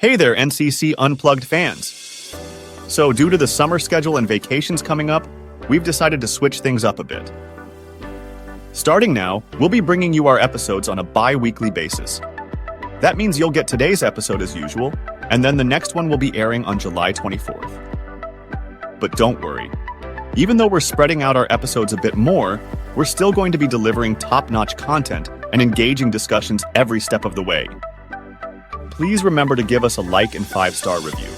Hey there, NCC Unplugged fans. So due to the summer schedule and vacations coming up, we've decided to switch things up a bit. Starting now, we'll be bringing you our episodes on a bi-weekly basis. That means you'll get today's episode as usual, and then the next one will be airing on July 24th. But don't worry. Even though we're spreading out our episodes a bit more, we're still going to be delivering top-notch content and engaging discussions every step of the way. Please remember to give us a like and 5-star review.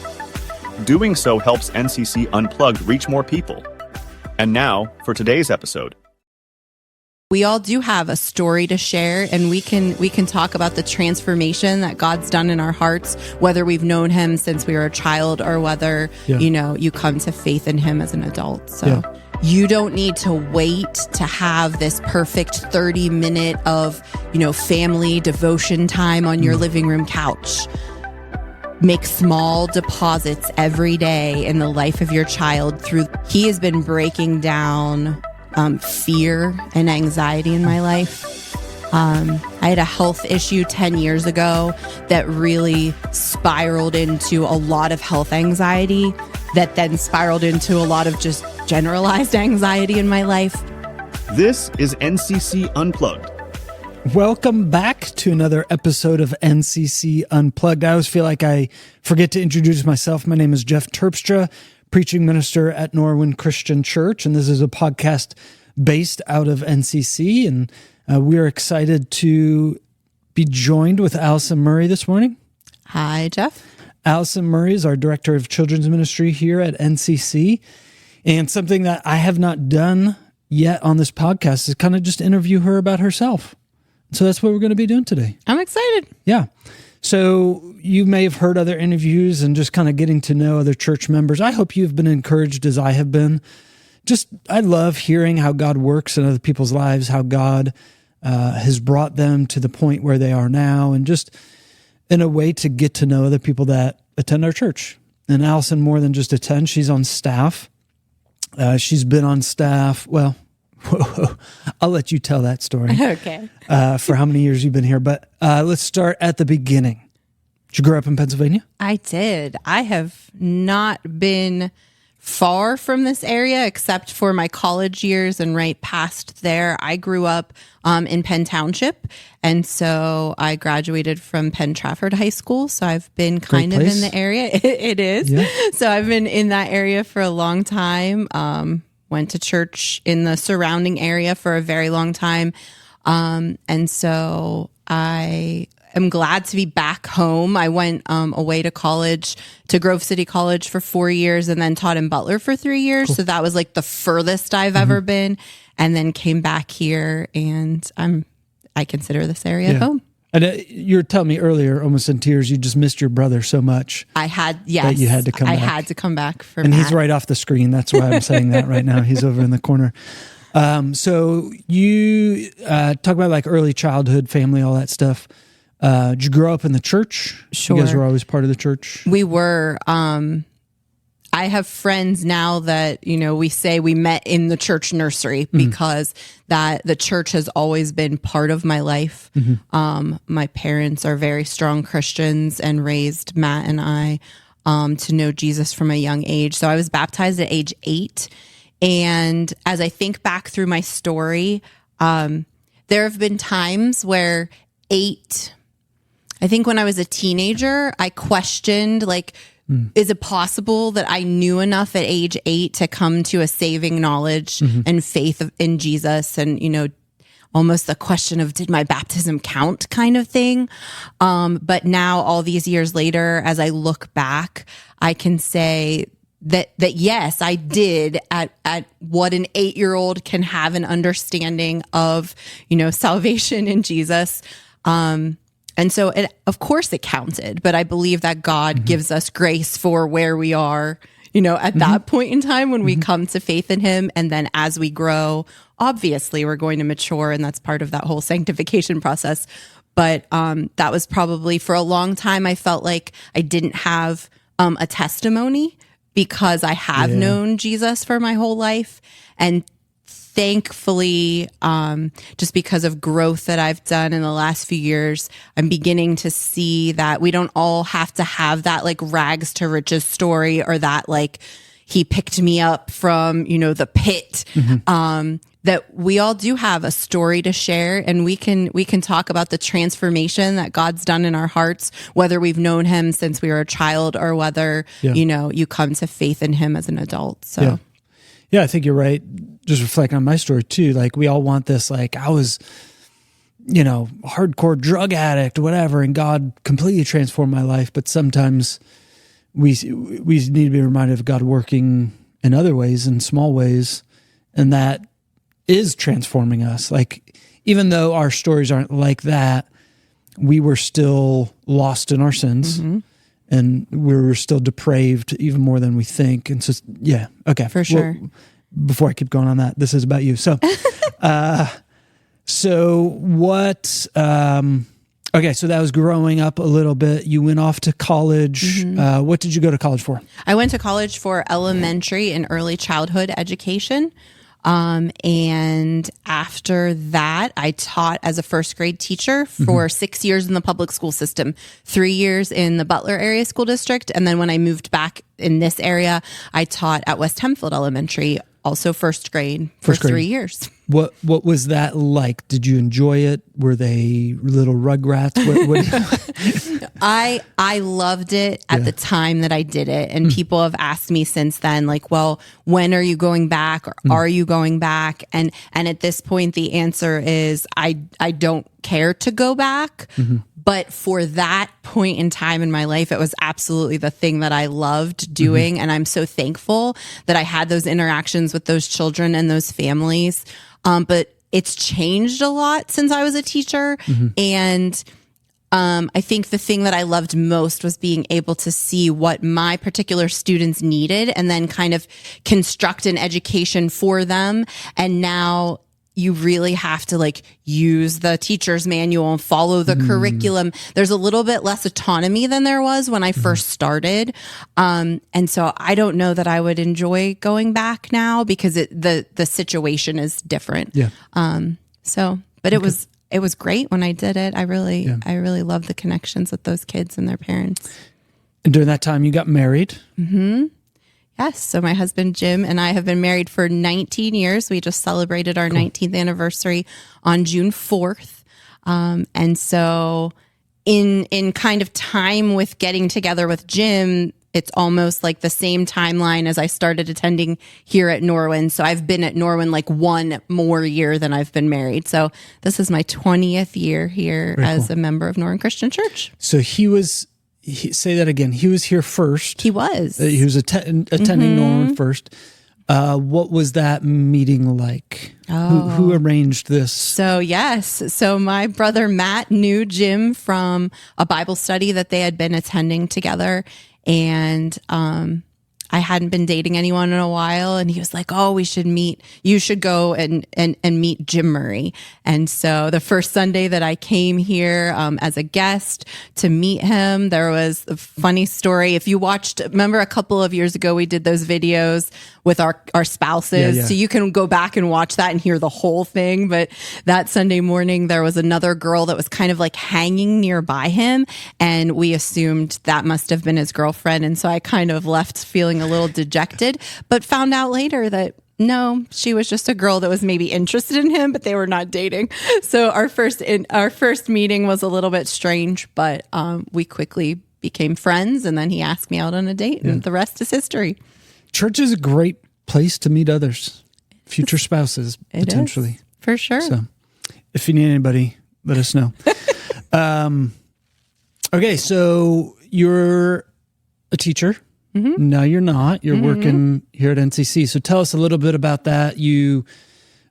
Doing so helps NCC Unplugged reach more people. And now, for today's episode. We all do have a story to share, and we can talk about the transformation that God's done in our hearts, whether we've known him since we were a child or whether, you come to faith in him as an adult. So you don't need to wait to have this perfect 30-minute of, family devotion time on your living room couch. Make small deposits every day in the life of your child he has been breaking down fear and anxiety in my life. I had a health issue 10 years ago that really spiraled into a lot of health anxiety that then spiraled into a lot of just generalized anxiety in my life. This is NCC Unplugged. Welcome back to another episode of NCC Unplugged. I always feel like I forget to introduce myself. My name is Jeff Terpstra, preaching minister at Norwin Christian Church, and this is a podcast based out of NCC, and we are excited to be joined with Allison Murray this morning. Hi, Jeff. Allison Murray is our director of children's ministry here at NCC, and something that I have not done yet on this podcast is kind of just interview her about herself. So that's what we're going to be doing today. I'm excited. Yeah. So you may have heard other interviews and just kind of getting to know other church members. I hope you've been encouraged as I have been. I love hearing how God works in other people's lives, how God has brought them to the point where they are now, and just in a way to get to know other people that attend our church. And Allison, more than just attend, she's on staff. She's been on staff, well, I'll let you tell that story. Okay. For how many years you've been here. But let's start at the beginning. Did you grow up in Pennsylvania? I did. I have not been far from this area except for my college years, and right past there, I grew up in Penn Township. And so I graduated from Penn Trafford High School. So I've been kind of in the area. It is. Yeah. So I've been in that area for a long time. Went to church in the surrounding area for a very long time. And so I am glad to be back home. I went away to college, to Grove City College for 4 years, and then taught in Butler for 3 years. Cool. So that was like the furthest I've ever been. And then came back here, and I consider this area home. And you were telling me earlier, almost in tears, you just missed your brother so much. I had, yes. That you had to come back. I had to come back for And Matt. he's right off the screen. That's why I'm saying that right now. He's over in the corner. So you talk about like early childhood, family, all that stuff. Did you grow up in the church? Sure. You guys were always part of the church? We were. I have friends now that, we say we met in the church nursery because that the church has always been part of my life. My parents are very strong Christians and raised Matt and I to know Jesus from a young age. So I was baptized at age 8. And as I think back through my story, there have been times where I think when I was a teenager, I questioned, is it possible that I knew enough at age 8 to come to a saving knowledge and faith in Jesus? And, almost the question of, did my baptism count kind of thing? But now all these years later, as I look back, I can say that yes, I did at what an 8-year-old can have an understanding of, salvation in Jesus. And so, of course, it counted, but I believe that God gives us grace for where we are, at that point in time when we come to faith in him. And then as we grow, obviously, we're going to mature, and that's part of that whole sanctification process. But that was probably, for a long time, I felt like I didn't have a testimony because I have known Jesus for my whole life. And thankfully, just because of growth that I've done in the last few years, I'm beginning to see that we don't all have to have that like rags to riches story, or that like he picked me up from, the pit. That we all do have a story to share, and we can talk about the transformation that God's done in our hearts, whether we've known him since we were a child or whether, you come to faith in him as an adult. So, yeah, I think you're right. Just reflecting on my story too. Like, we all want this, like, I was, hardcore drug addict, whatever, and God completely transformed my life. But sometimes we need to be reminded of God working in other ways, in small ways, and that is transforming us. Like, even though our stories aren't like that, we were still lost in our sins, and we were still depraved even more than we think. And so, yeah, okay, for sure. Well, before I keep going on that, this is about you. So, so what? Okay, so that was growing up a little bit. You went off to college. What did you go to college for? I went to college for elementary and early childhood education. And after that, I taught as a first grade teacher for 6 years in the public school system, 3 years in the Butler area school district. And then when I moved back in this area, I taught at West Hempfield Elementary, also first grade for 3 years. What was that like? Did you enjoy it? Were they little rugrats? I loved it at the time that I did it. And people have asked me since then, like, well, when are you going back, or are you going back? And at this point, the answer is I don't care to go back. But for that point in time in my life, it was absolutely the thing that I loved doing. And I'm so thankful that I had those interactions with those children and those families. But it's changed a lot since I was a teacher. And I think the thing that I loved most was being able to see what my particular students needed and then kind of construct an education for them. And now you really have to like use the teacher's manual and follow the curriculum. There's a little bit less autonomy than there was when I first started. And so I don't know that I would enjoy going back now because the situation is different. Yeah. But it was great when I did it. I really love the connections with those kids and their parents. And during that time you got married. Yes. So my husband, Jim, and I have been married for 19 years. We just celebrated our 19th anniversary on June 4th. And so in kind of time with getting together with Jim, it's almost like the same timeline as I started attending here at Norwin. So I've been at Norwin like one more year than I've been married. So this is my 20th year here as a member of Norwin Christian Church. So say that again. He was here first. He was. He was attending Norwin first. What was that meeting like? Who arranged this? So my brother Matt knew Jim from a Bible study that they had been attending together. And I hadn't been dating anyone in a while, and he was like, "Oh, we should meet. You should go and meet Jim Murray." And so the first Sunday that I came here as a guest to meet him, there was a funny story. If you remember a couple of years ago, we did those videos with our spouses. Yeah. So you can go back and watch that and hear the whole thing. But that Sunday morning, there was another girl that was kind of like hanging nearby him, and we assumed that must have been his girlfriend. And so I kind of left feeling a little dejected, but found out later that no, she was just a girl that was maybe interested in him, but they were not dating. So our first meeting was a little bit strange, but we quickly became friends, and then he asked me out on a date, and the rest is history. Church is a great place to meet others, future spouses, potentially. For sure. So if you need anybody, let us know. Okay, so you're a teacher. No, you're not. You're working here at NCC. So tell us a little bit about that. You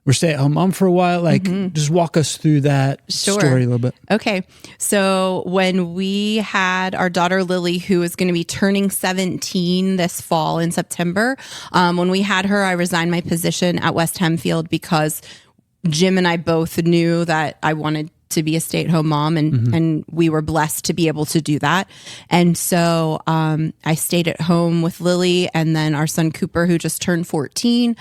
were stay-at-home mom for a while. Just walk us through that story a little bit. Okay. So when we had our daughter Lily, who is going to be turning 17 this fall in September, when we had her, I resigned my position at West Hempfield because Jim and I both knew that I wanted to be a stay-at-home mom, and we were blessed to be able to do that. And so I stayed at home with Lily and then our son Cooper, who just turned 14,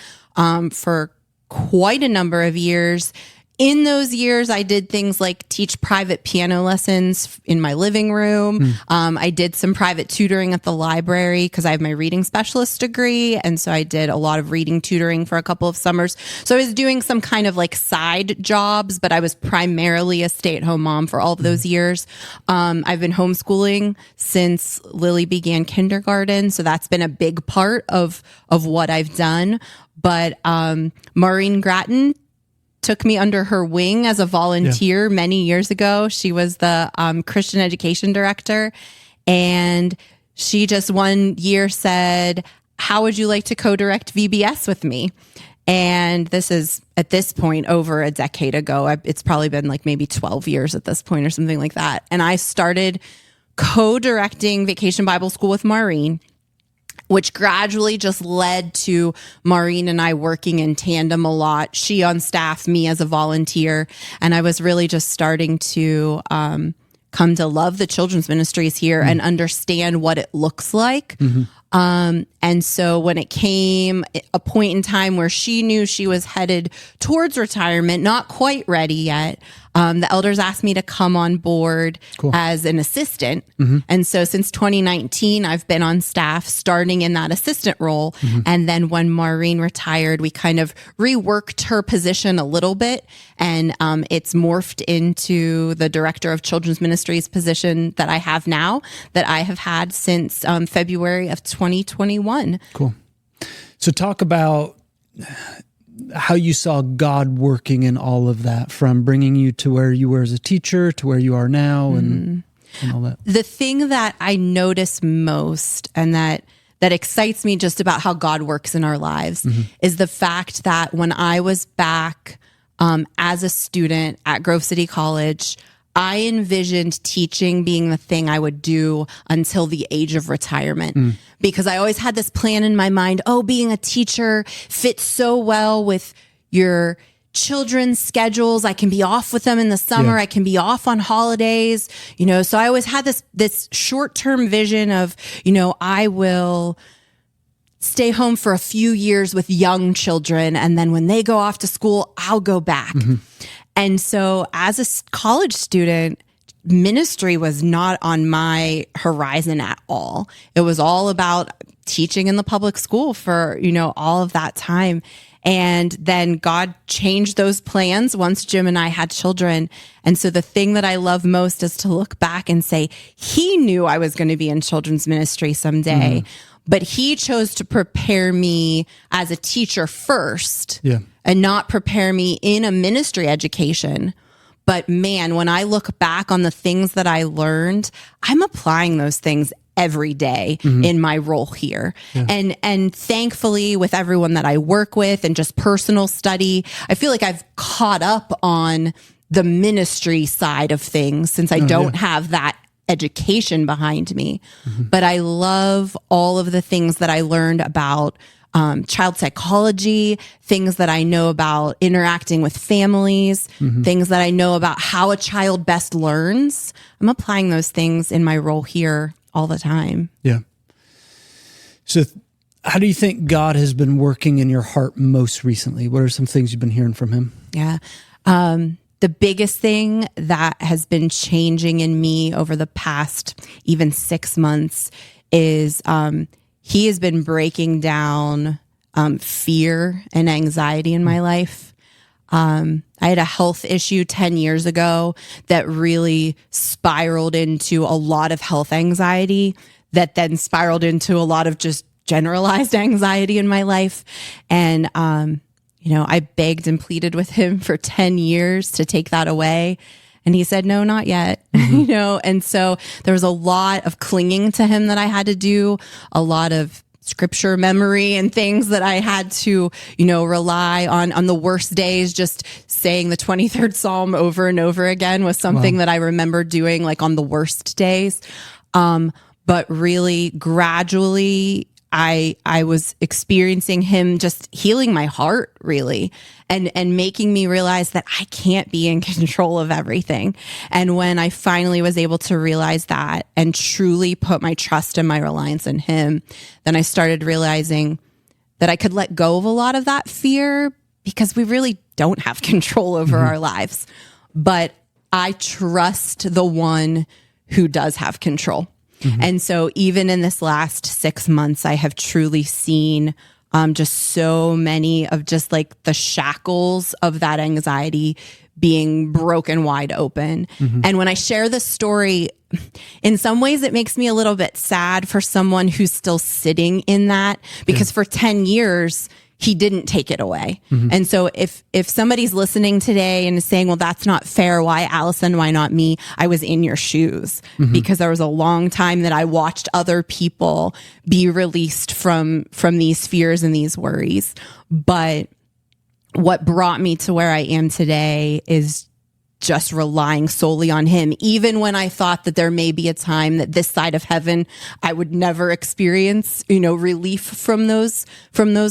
for quite a number of years. In those years, I did things like teach private piano lessons in my living room. I did some private tutoring at the library because I have my reading specialist degree. And so I did a lot of reading tutoring for a couple of summers. So I was doing some kind of like side jobs, but I was primarily a stay-at-home mom for all of those years. I've been homeschooling since Lily began kindergarten. So that's been a big part of what I've done. But Maureen Grattan took me under her wing as a volunteer many years ago. She was the Christian education director. And she just one year said, how would you like to co-direct VBS with me? And this is at this point over a decade ago. It's probably been like maybe 12 years at this point or something like that. And I started co-directing Vacation Bible School with Maureen, which gradually just led to Maureen and I working in tandem a lot. She on staff, me as a volunteer. And I was really just starting to come to love the children's ministries here and understand what it looks like. And so when it came a point in time where she knew she was headed towards retirement, not quite ready yet, the elders asked me to come on board as an assistant. And so since 2019, I've been on staff starting in that assistant role. And then when Maureen retired, we kind of reworked her position a little bit. And it's morphed into the director of children's ministries position that I have now, that I have had since February of 2021. Cool. So talk about how you saw God working in all of that, from bringing you to where you were as a teacher to where you are now and all that. The thing that I notice most and that excites me just about how God works in our lives is the fact that when I was back as a student at Grove City College, I envisioned teaching being the thing I would do until the age of retirement, because I always had this plan in my mind. Oh, being a teacher fits so well with your children's schedules. I can be off with them in the summer. I can be off on holidays, so I always had this short-term vision of, I will stay home for a few years with young children. And then when they go off to school, I'll go back. And so as a college student, ministry was not on my horizon at all. It was all about teaching in the public school for, all of that time. And then God changed those plans once Jim and I had children. And so the thing that I love most is to look back and say, he knew I was going to be in children's ministry someday, but he chose to prepare me as a teacher first. And not prepare me in a ministry education. But man, when I look back on the things that I learned, I'm applying those things every day in my role here. And thankfully with everyone that I work with and just personal study, I feel like I've caught up on the ministry side of things since I don't have that education behind me. But I love all of the things that I learned about child psychology, things that I know about interacting with families, things that I know about how a child best learns. I'm applying those things in my role here all the time. So how do you think God has been working in your heart most recently? What are some things you've been hearing from him? The biggest thing that has been changing in me over the past even 6 months is he has been breaking down fear and anxiety in my life. I had a health issue 10 years ago that really spiraled into a lot of health anxiety that then spiraled into a lot of just generalized anxiety in my life. And, I begged and pleaded with him for 10 years to take that away. And he said, no, not yet, and so there was a lot of clinging to him that I had to do, a lot of scripture memory and things that I had to, rely on the worst days. Just saying the 23rd Psalm over and over again was something that I remember doing like on the worst days. But really gradually, I was experiencing him just healing my heart, really, and making me realize that I can't be in control of everything. And when I finally was able to realize that and truly put my trust and my reliance in him, then I started realizing that I could let go of a lot of that fear because we really don't have control over our lives. But I trust the one who does have control. And so even in this last 6 months, I have truly seen just so many of just like the shackles of that anxiety being broken wide open. And when I share this story, in some ways it makes me a little bit sad for someone who's still sitting in that, because for 10 years, he didn't take it away. And so if somebody's listening today and is saying, well, that's not fair, why Allison, why not me? I was in your shoes, because there was a long time that I watched other people be released from these fears and these worries. But what brought me to where I am today is just relying solely on him, even when I thought that there may be a time that this side of heaven, I would never experience, relief from those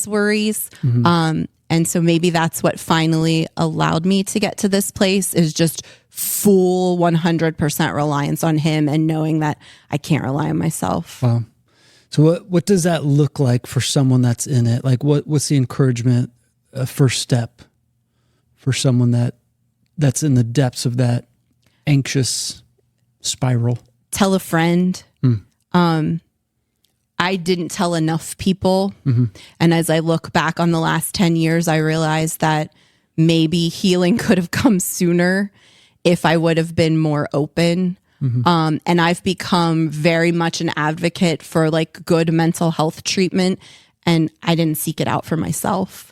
worries. And so maybe that's what finally allowed me to get to this place, is just full 100% reliance on him and knowing that I can't rely on myself. Wow. So what does that look like for someone that's in it? Like what's the encouragement, first step for someone that's in the depths of that anxious spiral? Tell a friend. I didn't tell enough people. And as I look back on the last 10 years, I realized that maybe healing could have come sooner if I would have been more open. And I've become very much an advocate for like good mental health treatment, and I didn't seek it out for myself.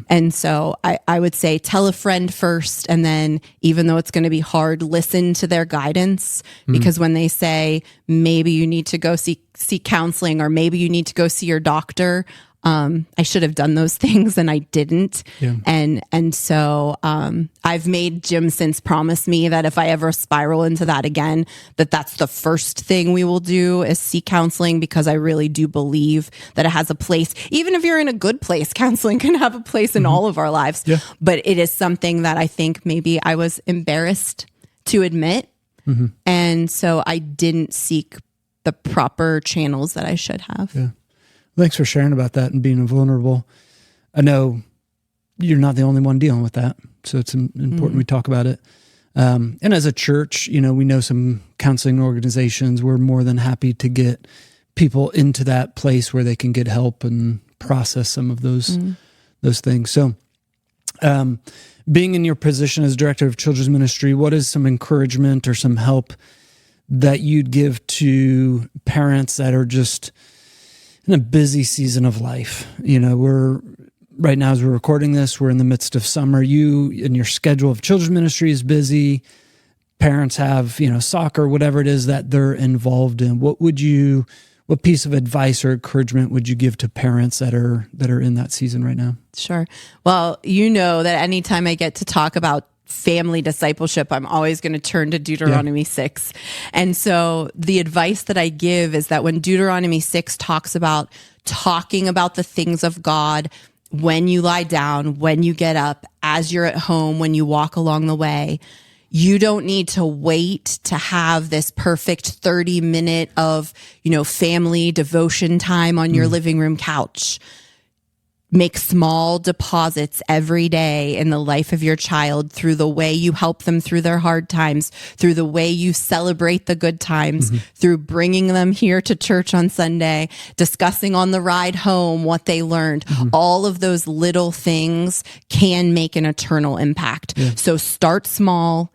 And so I would say tell a friend first, and then even though it's going to be hard, listen to their guidance, because when they say maybe you need to go seek counseling, or maybe you need to go see your doctor, I should have done those things and I didn't. And so I've made Jim since promise me that if I ever spiral into that again, that's the first thing we will do is seek counseling, because I really do believe that it has a place. Even if you're in a good place, counseling can have a place in all of our lives. But it is something that I think maybe I was embarrassed to admit. And so I didn't seek the proper channels that I should have. Thanks for sharing about that and being vulnerable. I know you're not the only one dealing with that, so it's important we talk about it. And as a church, we know some counseling organizations. We're more than happy to get people into that place where they can get help and process some of those things. So, being in your position as director of children's ministry, what is some encouragement or some help that you'd give to parents that are just in a busy season of life? We're right now, as we're recording this, we're in the midst of summer. You and your schedule of children's ministry is busy. Parents have, soccer, whatever it is that they're involved in. What piece of advice or encouragement would you give to parents that are in that season right now? Sure. Well, that anytime I get to talk about family discipleship, I'm always going to turn to Deuteronomy 6. And so the advice that I give is that when Deuteronomy 6 talks about talking about the things of God, when you lie down, when you get up, as you're at home, when you walk along the way, you don't need to wait to have this perfect 30-minute of, family devotion time on your living room couch. Make small deposits every day in the life of your child through the way you help them through their hard times, through the way you celebrate the good times, through bringing them here to church on Sunday, discussing on the ride home what they learned. All of those little things can make an eternal impact. So start small,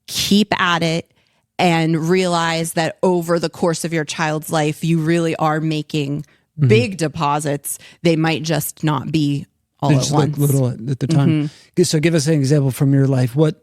keep at it, and realize that over the course of your child's life, you really are making big deposits. They might just not be all at once. Like little at the time. So give us an example from your life. What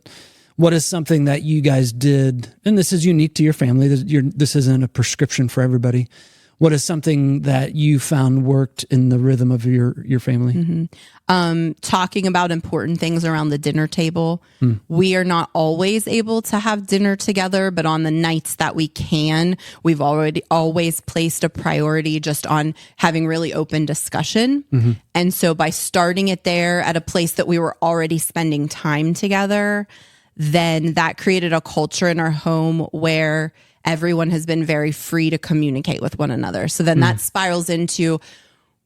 is something that you guys did, and this is unique to your family, this isn't a prescription for everybody. What is something that you found worked in the rhythm of your family? Talking about important things around the dinner table. We are not always able to have dinner together, but on the nights that we can, we've always placed a priority just on having really open discussion. And so by starting it there at a place that we were already spending time together, then that created a culture in our home where everyone has been very free to communicate with one another. So then that spirals into,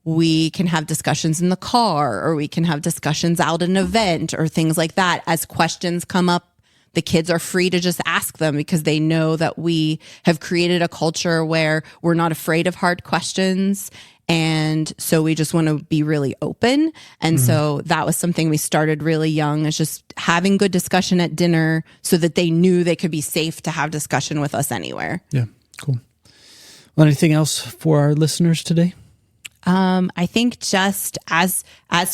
we can have discussions in the car, or we can have discussions out at an event or things like that. As questions come up, the kids are free to just ask them because they know that we have created a culture where we're not afraid of hard questions. And so we just want to be really open. And so that was something we started really young, is just having good discussion at dinner so that they knew they could be safe to have discussion with us anywhere. Yeah, cool. Well, anything else for our listeners today? I think just as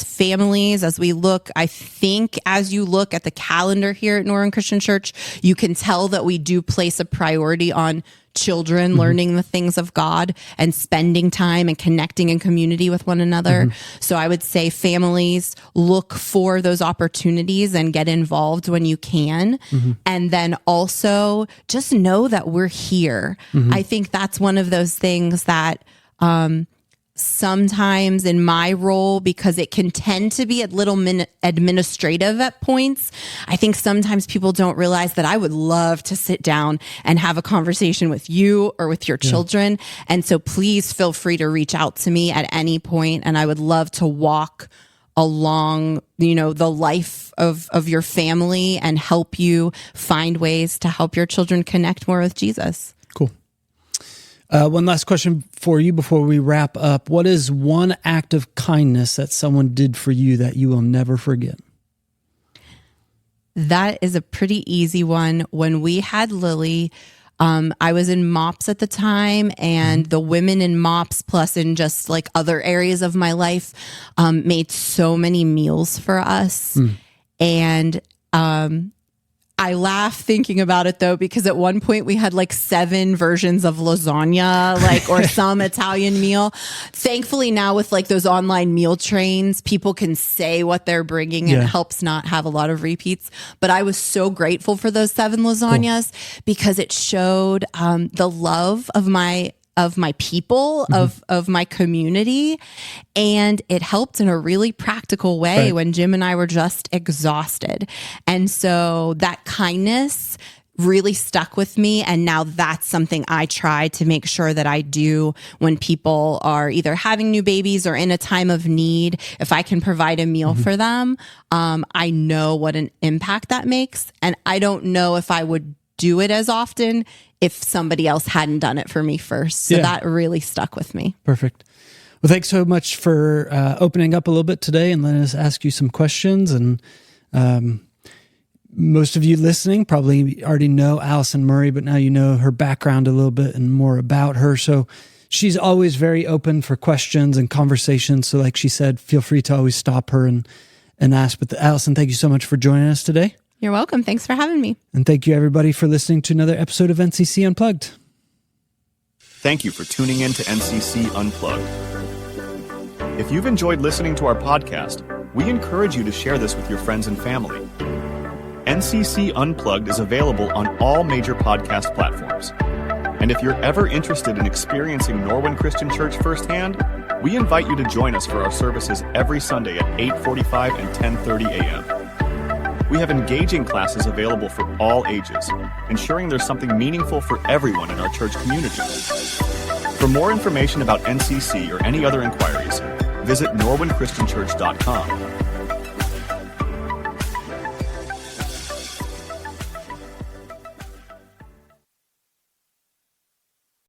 families, as we look, I think as you look at the calendar here at Norwin Christian Church, you can tell that we do place a priority on children learning the things of God and spending time and connecting in community with one another. So I would say families, look for those opportunities and get involved when you can. And then also just know that we're here. I think that's one of those things that, sometimes in my role, because it can tend to be a little administrative at points, I think sometimes people don't realize that I would love to sit down and have a conversation with you or with your children. And so please feel free to reach out to me at any point, and I would love to walk along, the life of your family and help you find ways to help your children connect more with Jesus. Cool. One last question for you before we wrap up. What is one act of kindness that someone did for you that you will never forget? That is a pretty easy one. When we had Lily, I was in MOPS at the time, and the women in MOPS, plus in just like other areas of my life, made so many meals for us. And I laugh thinking about it though, because at one point we had like 7 versions of lasagna, or some Italian meal. Thankfully now with like those online meal trains, people can say what they're bringing, and it helps not have a lot of repeats. But I was so grateful for those 7 lasagnas because it showed the love of my people, of my community. And it helped in a really practical way when Jim and I were just exhausted. And so that kindness really stuck with me. And now that's something I try to make sure that I do when people are either having new babies or in a time of need. If I can provide a meal for them, I know what an impact that makes. And I don't know if I would do it as often if somebody else hadn't done it for me first. So that really stuck with me. Perfect. Well, thanks so much for opening up a little bit today and letting us ask you some questions. And most of you listening probably already know Allison Murray, but now you know her background a little bit and more about her. So she's always very open for questions and conversations. So like she said, feel free to always stop her and ask. But Allison, thank you so much for joining us today. You're welcome. Thanks for having me. And thank you, everybody, for listening to another episode of NCC Unplugged. Thank you for tuning in to NCC Unplugged. If you've enjoyed listening to our podcast, we encourage you to share this with your friends and family. NCC Unplugged is available on all major podcast platforms. And if you're ever interested in experiencing Norwin Christian Church firsthand, we invite you to join us for our services every Sunday at 8:45 and 10:30 a.m. We have engaging classes available for all ages, ensuring there's something meaningful for everyone in our church community. For more information about NCC or any other inquiries, visit norwinchristianchurch.com.